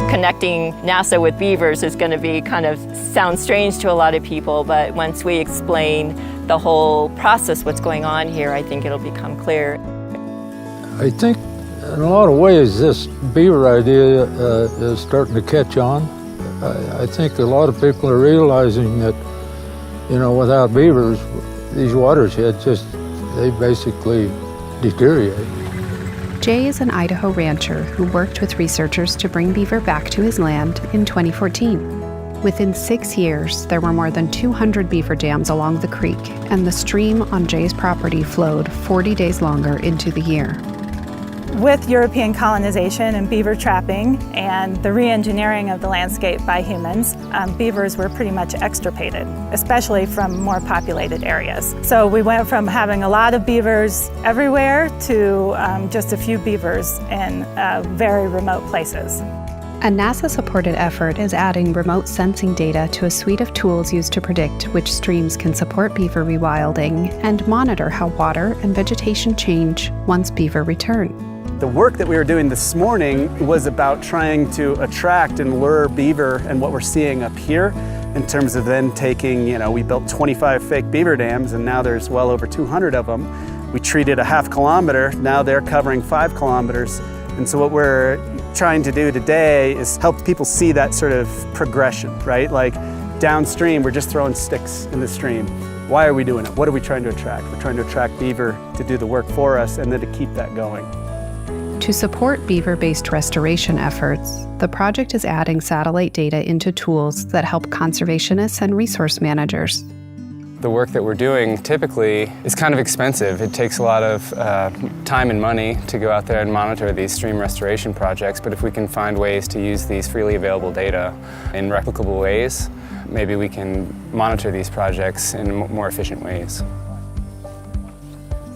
Connecting NASA with beavers is going to be sound strange to a lot of people, but once we explain the whole process, what's going on here, I think it'll become clear. I think in a lot of ways this beaver idea is starting to catch on. I think a lot of people are realizing that, without beavers, these watersheds they basically deteriorate. Jay is an Idaho rancher who worked with researchers to bring beaver back to his land in 2014. Within 6 years, there were more than 200 beaver dams along the creek, and the stream on Jay's property flowed 40 days longer into the year. With European colonization and beaver trapping and the re-engineering of the landscape by humans, beavers were pretty much extirpated, especially from more populated areas. So we went from having a lot of beavers everywhere to just a few beavers in very remote places. A NASA-supported effort is adding remote sensing data to a suite of tools used to predict which streams can support beaver rewilding and monitor how water and vegetation change once beaver return. The work that we were doing this morning was about trying to attract and lure beaver, and what we're seeing up here in terms of then taking, we built 25 fake beaver dams and now there's well over 200 of them. We treated a half kilometer, now they're covering 5 kilometers. And so what we're trying to do today is help people see that sort of progression, right? Like downstream, we're just throwing sticks in the stream. Why are we doing it? What are we trying to attract? We're trying to attract beaver to do the work for us and then to keep that going. To support beaver-based restoration efforts, the project is adding satellite data into tools that help conservationists and resource managers. The work that we're doing typically is kind of expensive. It takes a lot of time and money to go out there and monitor these stream restoration projects, but if we can find ways to use these freely available data in replicable ways, maybe we can monitor these projects in more efficient ways.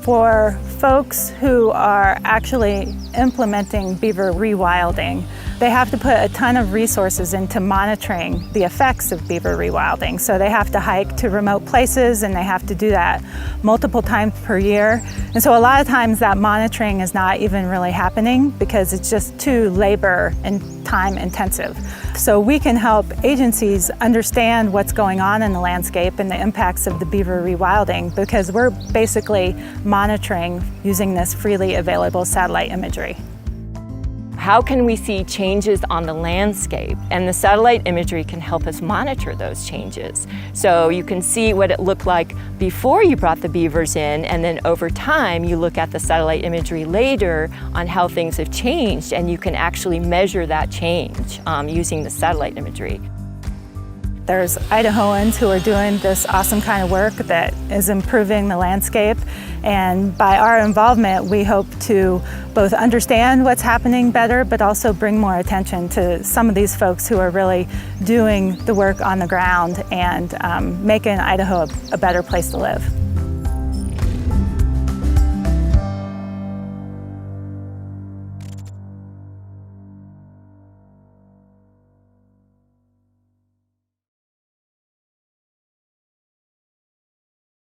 For folks who are actually implementing beaver rewilding, they have to put a ton of resources into monitoring the effects of beaver rewilding. So they have to hike to remote places and they have to do that multiple times per year. And so a lot of times that monitoring is not even really happening because it's just too labor and time intensive. So we can help agencies understand what's going on in the landscape and the impacts of the beaver rewilding because we're basically monitoring using this freely available satellite imagery. How can we see changes on the landscape? And the satellite imagery can help us monitor those changes. So you can see what it looked like before you brought the beavers in, and then over time you look at the satellite imagery later on how things have changed, and you can actually measure that change using the satellite imagery. There's Idahoans who are doing this awesome kind of work that is improving the landscape, and by our involvement we hope to both understand what's happening better but also bring more attention to some of these folks who are really doing the work on the ground and making Idaho a better place to live.